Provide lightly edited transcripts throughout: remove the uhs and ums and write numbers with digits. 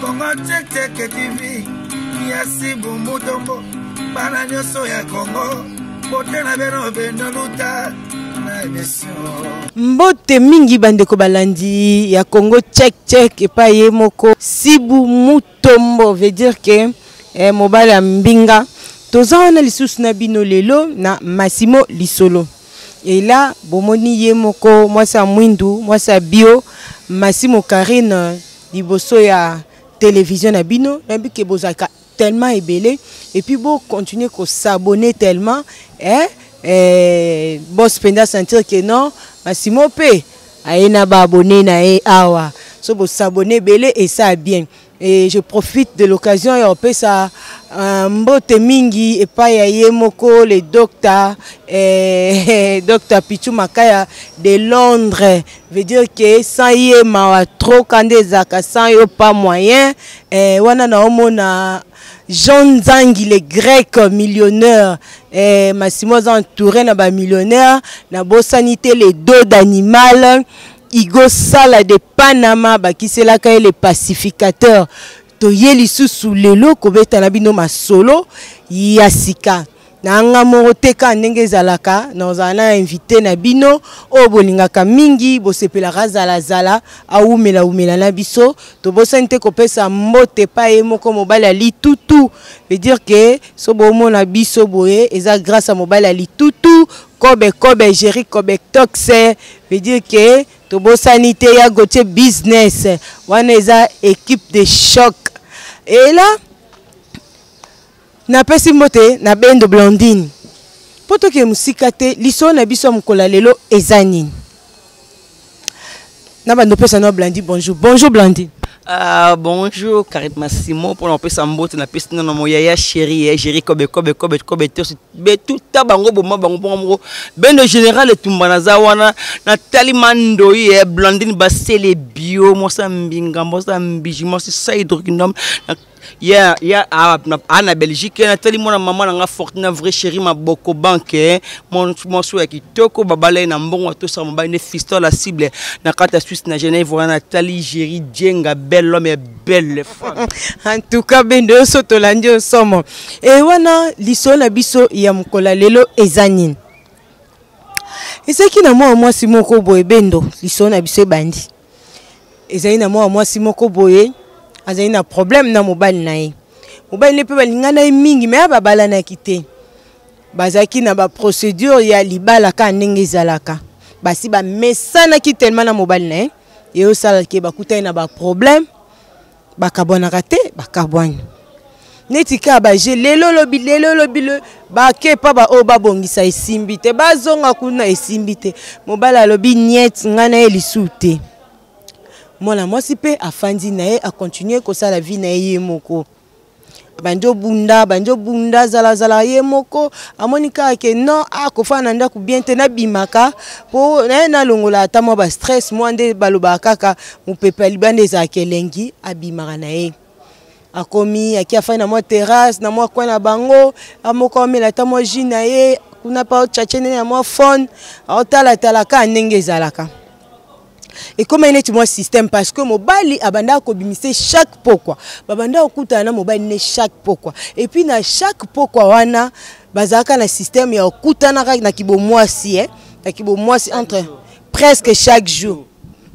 Congo Check Check TV Yasi Bumutombo Bana nyoso ya Congo Bote na beno beno luta na émission Mbote mingi bandeko balandi ya Congo Check Check epa ye moko Sibu Mutombo veut dire que mobile ya mbinga toza wana lisusu na bino lelo na Massimo Lisolo. Et là, bomoni ye moko, moi c'est mwindu, moi c'est bio, Massimo Karine liboso ya télévision na bino, nabi ke bozaka tellement ébélé et puis bon continuer ko s'abonner tellement boss penda sentir que non, Massimo pe aena ba abonné na awa. So bo s'abonner belé et ça bien. Et je profite de l'occasion et on peut ça mbote mingi et pas ya moko le docteur docteur Pichu Makaya de Londres veut dire que sans yé ma trop quand des aka sans yo pas moyen wana na omona Jean Zangi le grec millionnaire Massimo entouré na ba millionnaire na bo sanité les dos d'animal Igo Sala de Panama bakisela ka les pacificateurs to yeli sous lelo kobeta na bino masolo yasika na nga moroteka ndenge zalaka nous allons inviter na bino o bolingaka mingi bo sepela razala zala aumela umela na biso to bosante kopesa mbote pa ye moko mobile ali tutu veut dire que so bomo na biso boye eza grâce à mobile ali tutu kobe géri kobe toxe veut dire que to bosanité ya gote business wana eza équipe de choc et là na pesi mbote na bendo blondine poto ke musika te liso na biso mukola lelo ezanini na bando pesa no Blandi bonjour Blandine. Bonjour Karim Massimo pour on peut s'emboter na piste non mo yaya chérie kobe tout tabango bango ben de général tumbanaza wana na talimando ye Blandine basele bio mo sambinga mo sambiji mo saïdro kinom ya ana Belgique na tali mona maman na fortuna vrai chérie ma boko banque mon so ya kitoko babale na mbongo to sa mobile ne fiston la cible na kata Suisse na Genève wana tali Géry Djenga belle homme belle femme en tout cas bendo soto landio somo et wana liso na biso ya mukola lelo ezanine ezaki na moi simoko boye bendo liso na biso bandi ezali na moi simoko boye azali na problème na mobile na ye mobile ne pe balingana mingi mais babala na kité bazaki na ba procédure ya libala ka ndenge zalaka basi ba mesana ki tellement na mobile na ye et au sala ke bakuta na ba problème bakabona raté bakabwana netika ba je lelo lobi ba ke pa ba o babongisa esimbite bazonga kuna esimbite mobile lobi niet ngana elisute Mona moi si pe afandi na ye a continuer ko sa la vie na ye moko banjo bunda zala ye moko amonika ke non a ko fa na ndaku bien te na bimaka po na longola atamo ba stress mo ande baloba kaka mu pepe libande za kelengi abimaka na ye akomi akia fa na mo terrasse na mo kwa na bango amoko mela tamo jina ye kuna pa chachene na mo phone otala ka ndenge zalaka. Et comme il est mon système parce que mobile abanda ko bimise chaque pourquoi babanda okuta na mobile ne chaque pourquoi et puis na chaque pourquoi wana bazaka na système ya okuta na kibo moisi na kibo moisi entre presque chaque jour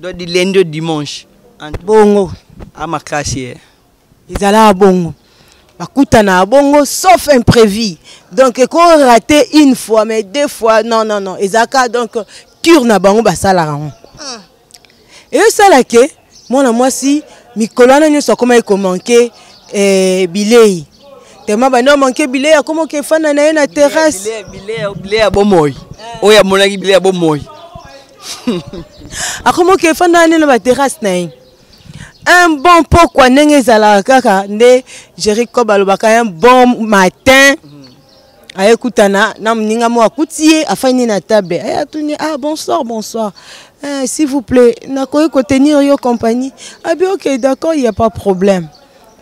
donc du lundi au dimanche bongo à ma classe izala bongo bakuta na bongo sauf imprévu donc ko raté une fois mais deux fois non ezaka donc cure na bango basala rango. Et ça là que moi si Nicolas n'a pas comment il manqué billet tellement bah non manqué billet comment que fan na terrasse billet à bon moy oh ya monaki billet à bon moy a comment que fan na terrasse na un bon pourquoi n'enge zala kaka nde Géry Kobalobaka un bon matin a écoutana na mninga mo akutie afani na table aya tuni bonsoir s'il vous plaît na ko tenir yo compagnie ah bien OK d'accord il y a pas problème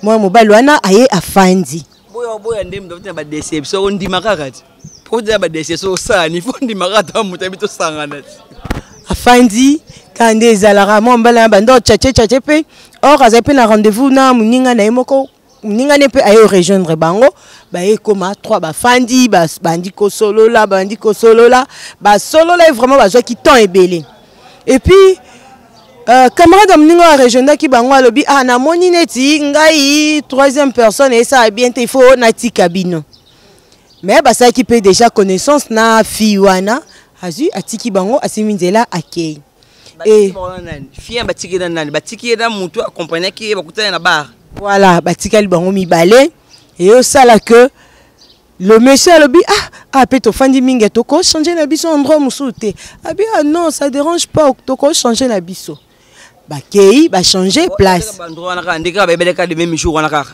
moi mobile wana aye afandi boya ndem do ba déception on dit makakati pour dire ba déception ça ni faut ndi makata mutabito sangana afandi kande ezalara mo mbala na bando tchatche pe or azape na rendez-vous na muninga na yemoko muninga ne pe ayo rejoindre bango ba ekoma 3 ba fandi ba bandi ko solola ba solola vraiment ba zo ki temps ebele et puis camarade muninga a rejoindre ki bango alobi ah na moni neti ngai troisième personne et ça bien il faut na tikabino mais ba ça qui peut déjà connaissance na fiwana azu atiki bango asiminzela akei et fien batiki na nani batiki na mutu accompagner ki bakutana na bar voilà batika bango mibale et au sala que le monsieur lobi ah peut fandi minga toko changer na biso endroit musute abi ah non ça dérange pas toko changer na biso bakei ba changer place endroit na ka ndika ba beleka de même jour na ka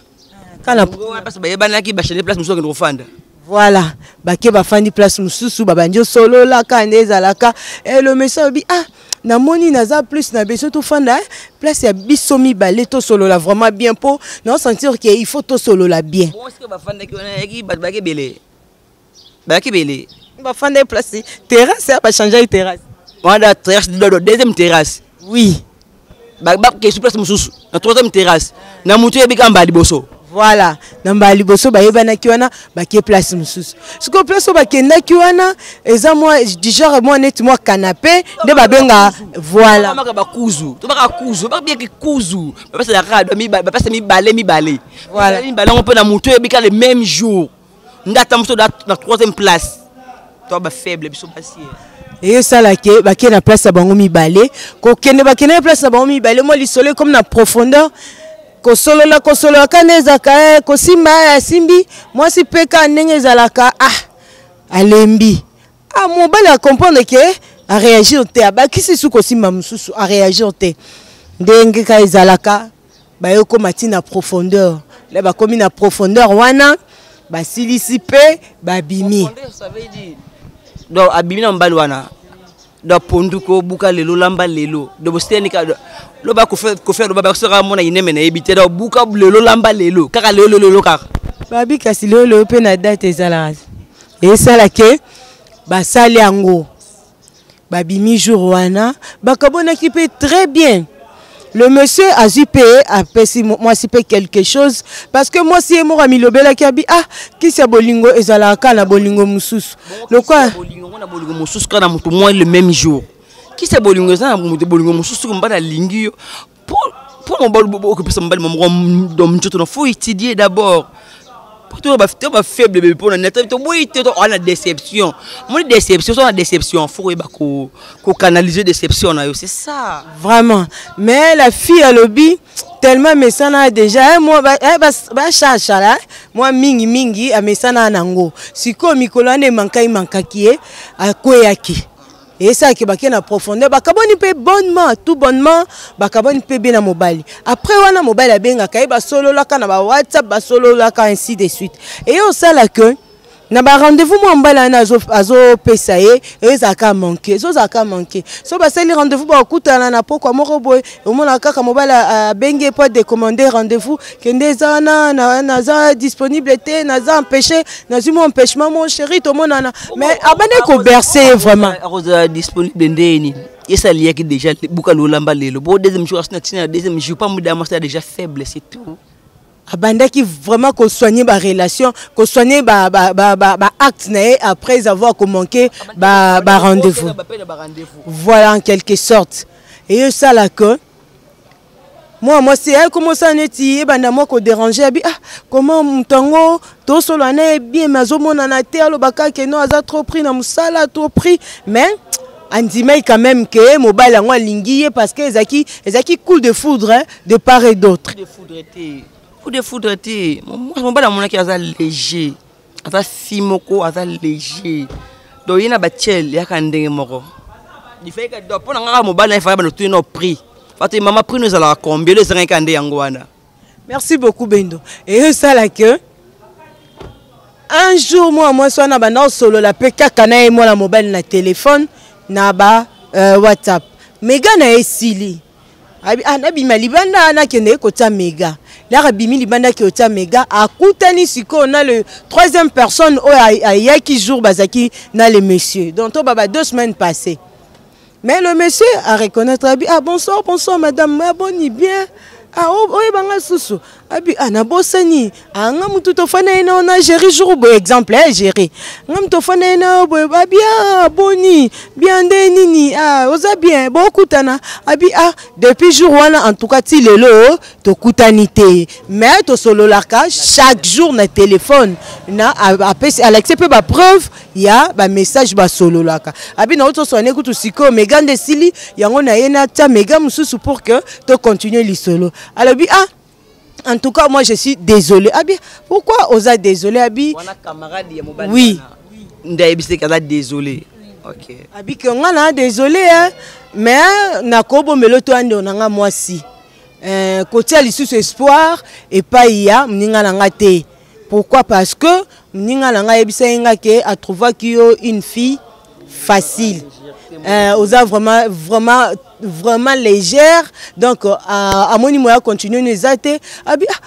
kana parce ba yebana ki ba changer place muso ke fanda. Voilà, bake bafandi place mususu babandio solo la kandeza laka et le monsieur dit ah na moni naza plus na besoin to fanda place ya biso mibale to solo la vraiment bien pour non sentir que il faut to solo la bien. Bon est-ce que bafanda ki on eki bake belé. Bake belé. Bafanda place terrasse ba changer terrasse. On a terrasse de deuxième terrasse. Oui. Ba ke sous place mususu na troisième terrasse. Na mutu ebika mbali boso. Voilà, namba liboso ba yebana ki wana ba ke place mususu. Siko place ba kenda ki wana eza moi du genre moi net moi canapé de ba benga voilà. Ba kuzu, to ba kuzu, ba bien ki kuzu. Ba pesa la radio mi ba pesa mi balé. Voilà. Mi balé on peut na mutu ebika le même jour. Ndata mutu na troisième place. To ba faible biso basier. Et ça là que ba ke na place bango mi balé, ko kende ba kende place bango mi balé moi li soleil comme na profondeur. Kosolola kanezaka kosimba simbi moi si peka ndenge zalaka alembi mobali a comprendre que a réagir te abakisi su kosimba mususu a réagir te ndenge ka ezalaka bayoko matina profondeur le bakomi na profondeur wana basilisi pe babimi ça veut dire donc abimi na mbali wana do ponduko buka lelo lamba lelo do bosteni ka lo ba ko faire lo ba sera mona ineme na ebité do buka lelo lamba lelo kaka lelo kaka babi kasi lelo pe na date ezala et ça la ke ba sali yango babimi jour wana bakabona ki pe très bien. Le monsieur a dû payer après si moi si paye quelque chose parce que moi si moi ami lobela ki abi qui c'est bolingo ezala kana bolingo mususu le quoi bolingo na bolingo mususu kana mutu moi le même jour qui c'est bolingo ezala mutu bolingo mususu mbala lingi pour mon bol occuper son mbala mon dom njoto no faut étudier d'abord pour toi ba faible bébé pour na to boy to on a déception mon déception sur la déception faut ko canaliser déception na yo c'est ça vraiment mais la fille à lobby tellement mesana déjà moi ba chacha là moi mingi a mesana nango siko mikolo ne mankaki akoyaki. Et ça qui est na profondeur bakaboni pe bonnement tout bonnement bakaboni pe bien na mobile après wana mobile a benga kai ba solo la kana ba WhatsApp ba solo la ka ainsi de suite et au ça là que na ba rendez-vous mo mbala na azo pesa et ça ka manquer so ba sali rendez-vous ba okutana na poko moko boy au mona kaka mobile a benga pas de commander rendez-vous kende zana na za disponibilité na za empêcher na zuma empêchement mon chéri to monana mais abane ko bercer vraiment disponible ndeni et ça lié qui déjà buka lolamba lelo bon deuxième jour na deuxième jour pas muda moi c'est déjà faible c'est tout abanda qui vraiment qu'on soigner ba relation qu'on soigner ba acte après avoir manqué ba rendez-vous voilà en quelque sorte et ça là que moi c'est elle comment ça neti banda moi ko déranger abi comment mutango to solo na bien mazo mona na te alobaka que non aza trop pris na musala trop pris mais andimai quand même que mobile yango lingiye parce que ezaki coup de foudre de part et d'autre coup de foudre te moi mobile mona ki aza léger aza fimoko aza léger donc yina ba tchel ya ka ndenge moko il fait que do pona nga mobile na fa ba no tout no prix Fati maman prix nous allons combien les 5 ans yangwana. Merci beaucoup Bendo. Et ça là que un jour moi soit na bana solo la peka kana et moi la mobile na téléphone na ba WhatsApp. Mega na esili. Na bima libanda na kende kota mega. La bimi libanda ki kota mega akutani siko na le troisième personne o ayaki jour bazaki na le monsieur. Donc to baba 2 semaines passées. Mais le monsieur a reconnaître, ah bonsoir, bonsoir madame, abonni bien. Ah, oui, banga susu. Abi, anabosani. Anga mutu tofana ina ona gérer jour bo exemple, gérer. Ngam tofana ina bo bien boni, bien nini. Ah, oza bien, beaucoup tana. Abi, ah, depuis jour wana en tout cas ti lelo to kutanité. Mais to solo laka chaque jour na téléphone. Na Alex peut ba preuve, ya ba message ba solo laka. Abi na auto soné kutu siko megande sili yango na yena ta mega mususu pour que to continuer li solo. Alors, ah, en tout cas, moi je suis désolé. Abi, pourquoi Oza désolé, Abi? Oui. Désolé. Ok. Abi, que on a désolé, hein. Mais nakobo meloto ande onanga moi si. Côté l'issue espoir et pas ya mninga nanga te. Pourquoi? Parce que mninga nanga yebisa inga ke a trouvé qu'il une fille facile. Oza vraiment légère. Donc, à mon niveau, continuer nous athées.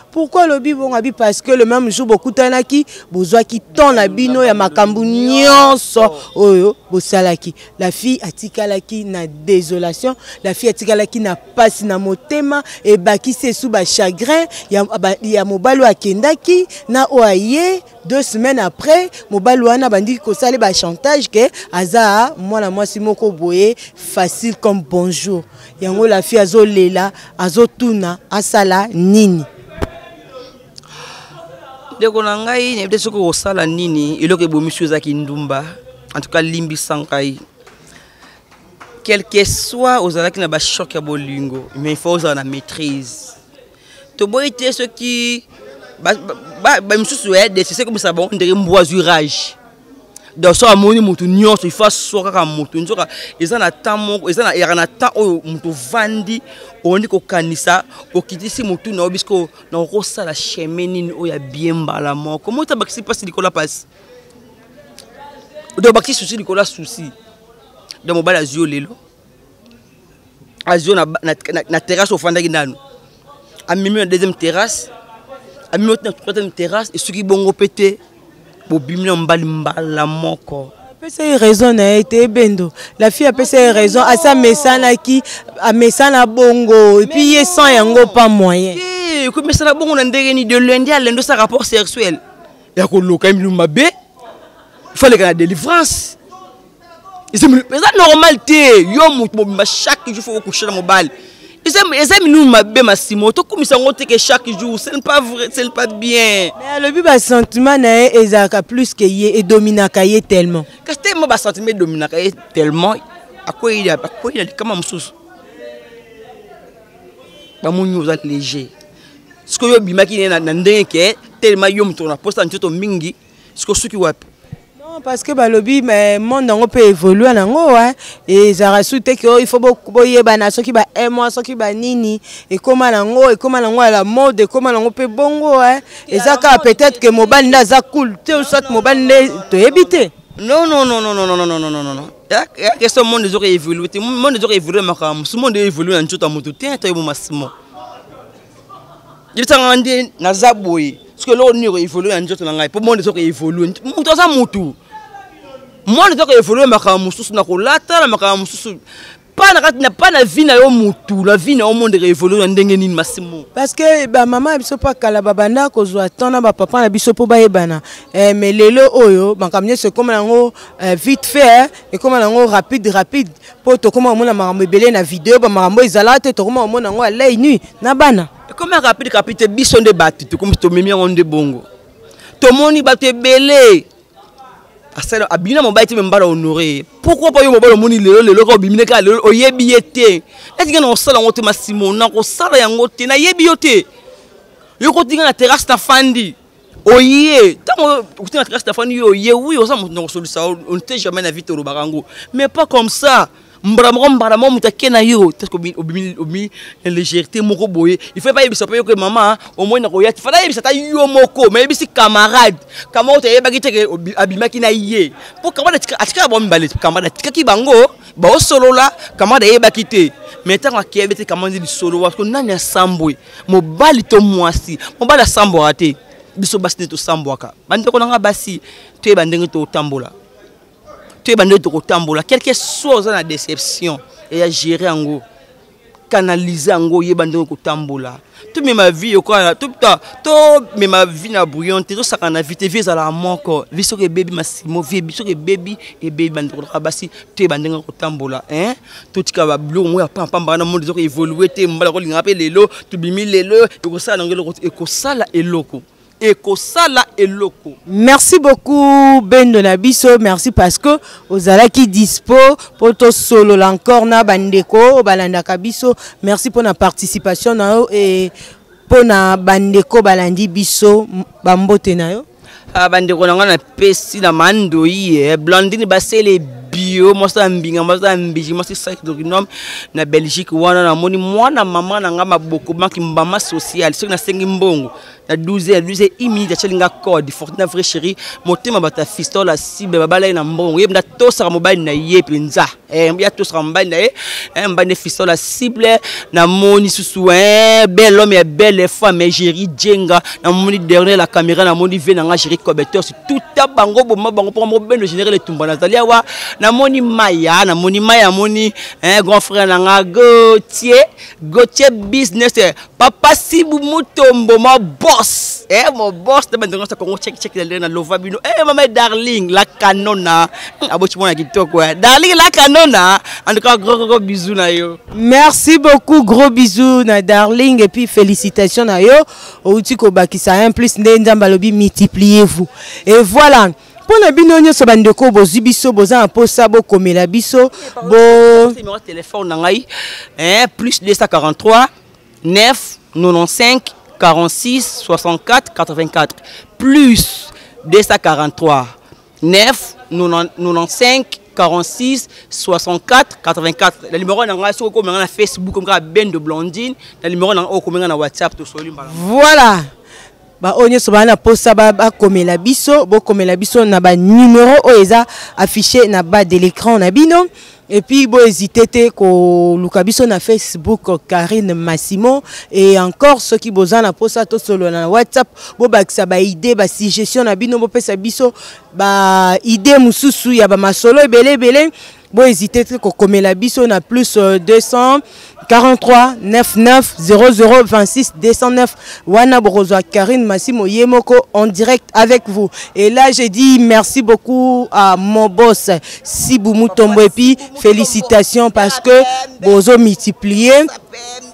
Pourquoi le bon abi? Parce que le même jour, beaucoup de qui besoin qui tend la bino ya makambu nyonso oyo bosalaki. La fille atikalaki na désolation. La fille atikalaki na passe na motema et baki se sous ba chagrin. Ya mobalo akendaki na oaye 2 semaines après mobalo wana bandi ko sale ba chantage que aza moi si moko boye facile comme bonjour. Yango la fille azo lela azo tuna asala nini. Deko na ngai ne peut-être que osala nini eloko ebomisu ezaki ndumba en tout cas limbi sankai quel que soit ozalaki na ba choc ya bolingo mais il faut osa na maîtrise to boite ce qui ba misusu de c'est comme ça bon ndere mboisurage donc so amoni mutu nyonso il faut soka ka mutu nzoka eza na temps eza na era na temps o mutu vandi oni ko kanisa o kitisi mutu na obisko na ko sala chemin o ya bien mbala moko mota bakisi passe likola passe do bakisi souci likola souci de mobala azio lelo azio na terrasse au fanda kinano amimi na deuxième terrasse amimi na troisième terrasse et ceux qui bongo pété bobimina mbala moko. Pesa raison na été bendo. La fille a pesa raison à sa mesana qui a mesana bongo et puis sans yango pas moyen. Eh, comme mesana bongo na ndenge ni de lundi à lundi ça rapport sexuel. Ya ko loka mi mabe. Il fallait la délivrance. Et c'est normal té yo mutu bobimba chaque jour faut coucher dans mobile. Les amis nous mabé massimo to comme ça on que chaque jour c'est pas vrai c'est pas bien mais le but sentiment na ezaka plus que yé et dominaka yé tellement que c'était moi ba sentiment dominaka yé tellement à quoi il a comment msusu ba munyu za léger ce que yo bimaki na ndenge tellement yo mutona posta ntoto mingi ce que suki wapi. Parce que le lobby mais monde on peut évoluer nango hein et ça rajoute que il faut beaucoup yebana ceux qui ba moi ceux qui ba nini et comment nango à la mode et comment nango peut bongo hein et ça peut-être que mobile na za cool tu soit mobile te éviter non ya question monde des autres évoluer monde des autres évoluer makam ce monde évoluer en tout moto te to massimo il t'angandi na zaboy parce que l'on y évoluer en tout ngai pour monde des autres évoluer muto za mutu moi, je dois évoluer ma camusus na kolata la makamusus pas na vie na yo mutu la vie na au monde évoluer ndenge nini massimo parce que ba maman biso pa kala babanda ko zo attendre ba papa na biso po ba yebana mais lelo oyo makamye c'est comme nango vite fait et comme nango rapide po to comme mona makambo belé na vidéo ba makambo ezala te to comme mona nango la nuit na bana comme rapide biso nde batu to comme to memi on de bongo to moni batu belé. Abina mon baïti même pas honoré. Pourquoi pas yo mobile moni lelo ko bimine ka lelo oyebi yete. Est-ce que on sala ngote massimo na ko sala yango te na yebi yote. Yo ko tinga na terrasse ta fandi. Oye, tant ko tinga na terrasse ta fandi oye oui, on sa mo solution on te jamais na vite au barango. Mais pas comme ça. Mbramo mutakena yo parce que obi légèreté moko boye il faut pas yebisa pa yo que maman au moins na ko yati fala yebisa ta yo moko mais yebisi camarade comment te yeba kiteke abimaki na yé pour camarade atika bon mbale camarade tikaki bango ba o solo la camarade yeba kité mais tant que yebete camarade di solo parce que nanya sambwe mo bali to mwasi mo bala sambo raté biso basi to samboaka bande ko nga basi te bandenge to tambola tu es bandé de kotambola quelque chose dans la déception et à gérer en gros canaliser en gros bandé kotambola tout mais ma vie quoi tout mais ma vie na bouillon tout ça kana vite vie à la mort quoi vie sur que baby massimo vie sur que baby et baby bandé rabasi tu es bandé kotambola hein tout ka ba blou moi pam na monde zo évoluer te mbala ko linga pe lelo tu bimi lelo et ko ça ngelo et ko ça la eloko. Merci beaucoup Bendo Nabiso, merci parce que aux ala qui dispo pour to solo encore na bandeko balanda kabiso, merci pour la participation na et pour na bandeko balandi biso bambote na yo. Bandeko na pesi na mandoi Blandine basele bio mosa mbinga mosa mbiji mosa sac d'orinom na Belgique wana na moni mwana mama na ngama boko banki mbama social so na sengi mbongo na 12 minutes achelinga code fortuna vrai chéri motema bata fistola cible babala na mbongo yebna tosa mobile na ye penza mbia tosa mobile na ye mbane fistola cible na moni susu bel homme et belle femme Géri Djenga na moni dernier la caméra na moni ve na Géri Cobeteur tout ta bango boma bango pour mo ben général le tumba na zalia wa na moni maya moni grand frère na Gauthier business papa Sibu Mutombo ma boss mon boss de maintenant ça qu'on check na lova bino maman darling la canona abochi mona kitoko darling la canona en tout cas gros bisous na yo. Merci beaucoup, gros bisous na darling et puis félicitations na yo outi ko bakisa un plus ndamba lobi multipliez-vous et voilà. Pour la binonio so bandeko bozi biso boza un posa bo komela biso bo numéro téléphone nangai plus 243 9 95 46 64 84 plus 243 9 95 46 64 84 le numéro nangai so ko na Facebook comme Bendo Blondine le numéro nangai ko na WhatsApp to soli mbala. Voilà. Ba onye so bana posa ba komela biso bo komela biso na ba numéro oeza affiché na bas de l'écran na bino et puis bo hésiter ko luka biso na Facebook Karine Massimo et encore ceux qui boza na posa to solo na WhatsApp bo bakisa ba idée ba suggestion na bino bo pesa biso ba idée mususu ya ba masolo belé bo hésiter ko komela biso na plus 243 99 00 26 209 wana borozwa Karine Massimo Yemoko en direct avec vous. Et là je dis merci beaucoup à mon boss Sibu Mutombo et puis félicitations parce que bozo multiplié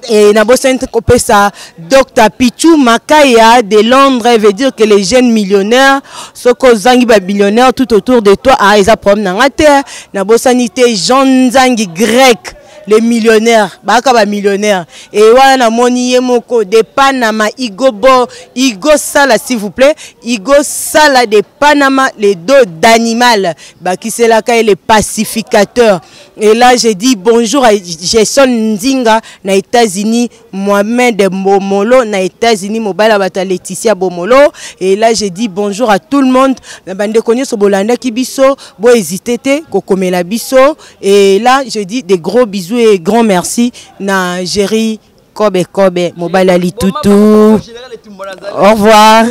et na bossa ça Dr Pichu Makaya de Londres veut dire que les jeunes millionnaires soko zangi ba millionnaires tout autour de toi a isa problème na ngate na bossa nité Jean Zangi grec les millionnaires baka ba millionnaires et wana moni Yemoko de Panama Igo Sala s'il vous plaît Igo Sala de Panama les dos d'animal baki c'est là quand les pacificateurs et là j'ai dit bonjour à Jason Nzinga na États-Unis Mohamed Bomolo na États-Unis Mobala bata Laetitia Bomolo et là j'ai dit bonjour à tout le monde na bande konyo so bolanda kibiso bo hésiter ko komela biso et là je dis des gros bisous et grand merci na Géri Kobe Mobile Ali Toutou. Au revoir.